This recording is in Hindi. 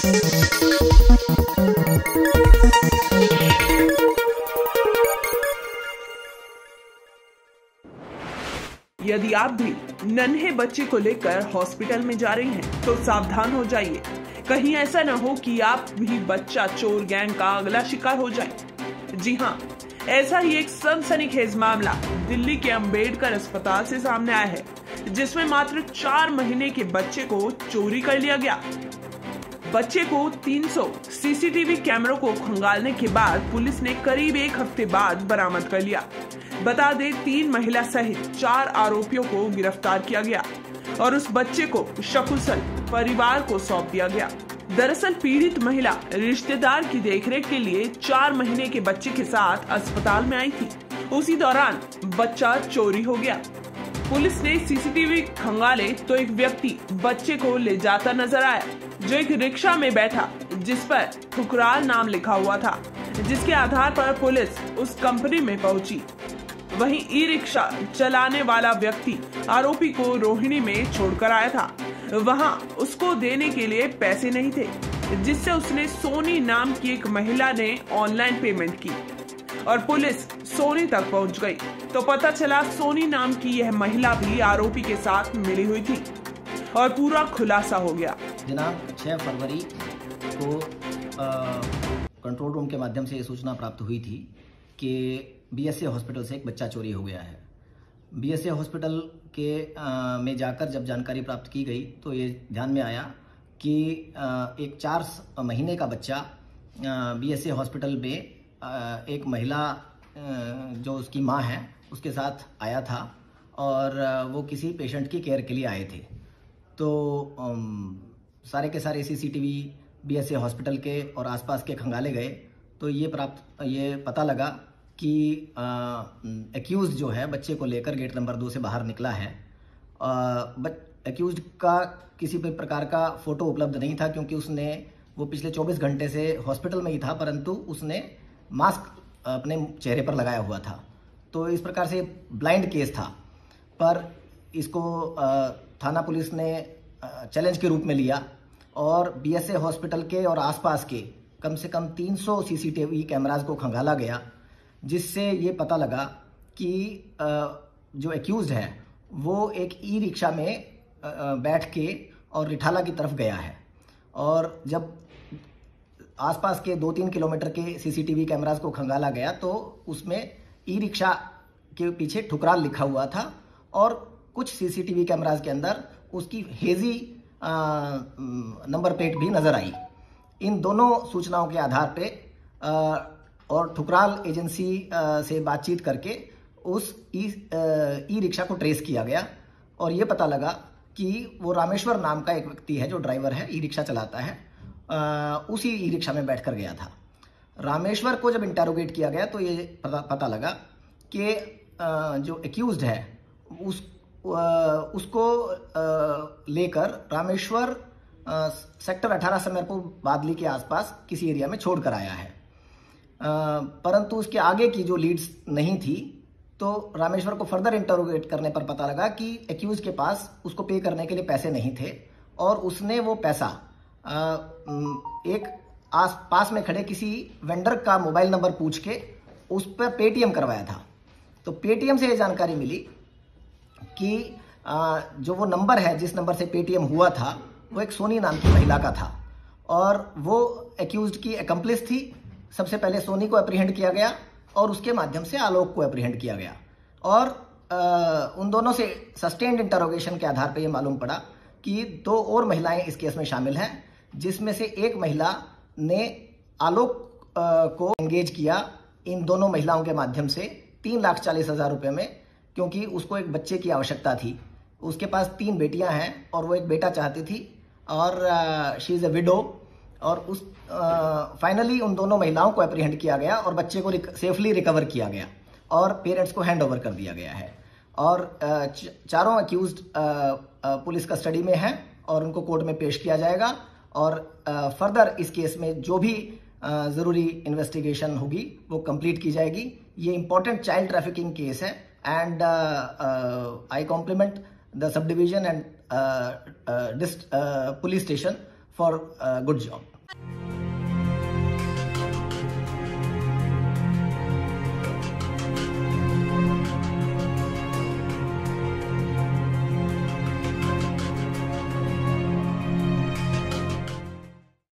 यदि आप भी नन्हे बच्चे को लेकर हॉस्पिटल में जा रहे हैं तो सावधान हो जाइए। कहीं ऐसा न हो कि आप भी बच्चा चोर गैंग का अगला शिकार हो जाए। जी हाँ, ऐसा ही एक सनसनीखेज मामला दिल्ली के अंबेडकर अस्पताल से सामने आया है, जिसमें मात्र 4 महीने के बच्चे को चोरी कर लिया गया। बच्चे को 300 सीसीटीवी कैमरों को खंगालने के बाद पुलिस ने करीब 1 हफ्ते बाद बरामद कर लिया। बता दें, 3 महिला सहित 4 आरोपियों को गिरफ्तार किया गया और उस बच्चे को सकुशल परिवार को सौंप दिया गया। दरअसल पीड़ित महिला रिश्तेदार की देखरेख के लिए 4 महीने के बच्चे के साथ अस्पताल में आई थी। उसी दौरान बच्चा चोरी हो गया। पुलिस ने सीसीटीवी खंगाले तो एक व्यक्ति बच्चे को ले जाता नजर आया, जो एक रिक्शा में बैठा जिस पर ठुकराल नाम लिखा हुआ था, जिसके आधार पर पुलिस उस कंपनी में पहुंची। वहीं ई रिक्शा चलाने वाला व्यक्ति आरोपी को रोहिणी में छोड़कर आया था। वहां उसको देने के लिए पैसे नहीं थे, जिससे उसने सोनी नाम की एक महिला ने ऑनलाइन पेमेंट की और पुलिस सोनी तक पहुंच गई तो पता चला सोनी नाम की यह महिला भी आरोपी के साथ मिली हुई थी और पूरा खुलासा हो गया। दिनांक 6 फरवरी को कंट्रोल रूम के माध्यम से ये सूचना प्राप्त हुई थी कि बीएसए हॉस्पिटल से एक बच्चा चोरी हो गया है। बीएसए हॉस्पिटल के में जाकर जब जानकारी प्राप्त की गई तो ये ध्यान में आया कि एक 4 महीने का बच्चा बीएसए हॉस्पिटल में एक महिला जो उसकी माँ है उसके साथ आया था और वो किसी पेशेंट की केयर के लिए आए थे। तो सारे के सारे सीसीटीवी बीएसए हॉस्पिटल के और आसपास के खंगाले गए तो ये पता लगा कि एक्यूज जो है बच्चे को लेकर गेट नंबर 2 से बाहर निकला है। एक्यूज का किसी भी प्रकार का फोटो उपलब्ध नहीं था, क्योंकि वो पिछले 24 घंटे से हॉस्पिटल में ही था, परंतु उसने मास्क अपने चेहरे पर लगाया हुआ था। तो इस प्रकार से ब्लाइंड केस था, पर इसको थाना पुलिस ने चैलेंज के रूप में लिया और बीएसए हॉस्पिटल के और आसपास के कम से कम 300 सीसीटीवी कैमराज को खंगाला गया, जिससे ये पता लगा कि जो एक्यूज्ड है वो एक ई रिक्शा में बैठ के और रिठाला की तरफ गया है। और जब आसपास के 2-3 किलोमीटर के सीसीटीवी कैमराज को खंगाला गया तो उसमें ई रिक्शा के पीछे ठुकराल लिखा हुआ था और कुछ सीसीटीवी कैमराज के अंदर उसकी हेजी नंबर प्लेट भी नजर आई। इन दोनों सूचनाओं के आधार पे और ठुकराल एजेंसी से बातचीत करके उस ई रिक्शा को ट्रेस किया गया और ये पता लगा कि वो रामेश्वर नाम का एक व्यक्ति है जो ड्राइवर है, ई रिक्शा चलाता है, उसी ई रिक्शा में बैठकर गया था। रामेश्वर को जब इंटरोगेट किया गया तो ये पता लगा कि जो एक्यूज्ड है उसको लेकर रामेश्वर सेक्टर 18 समरपुर बादली के आसपास किसी एरिया में छोड़कर आया है, परंतु उसके आगे की जो लीड्स नहीं थी। तो रामेश्वर को फर्दर इंटरोगेट करने पर पता लगा कि एक्यूज के पास उसको पे करने के लिए पैसे नहीं थे और उसने वो पैसा एक पास में खड़े किसी वेंडर का मोबाइल नंबर पूछ के उस पर पेटीएम करवाया था। तो पेटीएम से ये जानकारी मिली कि जो वो नंबर है जिस नंबर से पेटीएम हुआ था वो एक सोनी नाम की महिला का था और वो एक्यूज्ड की एकम्प्लिस थी। सबसे पहले सोनी को एप्रीहेंड किया गया और उसके माध्यम से आलोक को एप्रीहेंड किया गया और उन दोनों से सस्टेन्ड इंटरोगेशन के आधार पर यह मालूम पड़ा कि 2 और महिलाएं इस केस में शामिल हैं, जिसमें से एक महिला ने आलोक को एंगेज किया इन दोनों महिलाओं के माध्यम से 3,40,000 रुपए में, क्योंकि उसको एक बच्चे की आवश्यकता थी। उसके पास 3 बेटियां हैं और वो एक बेटा चाहती थी और शी इज ए विडो। और उस फाइनली उन दोनों महिलाओं को एप्रीहेंड किया गया और बच्चे को सेफली रिकवर किया गया और पेरेंट्स को हैंड ओवर कर दिया गया है और चारों अक्यूज्ड पुलिस कस्टडी में हैं और उनको कोर्ट में पेश किया जाएगा और फर्दर इस केस में जो भी जरूरी इन्वेस्टिगेशन होगी वो कंप्लीट की जाएगी। ये इंपॉर्टेंट चाइल्ड ट्रैफिकिंग केस है and I compliment the subdivision and police station for good job.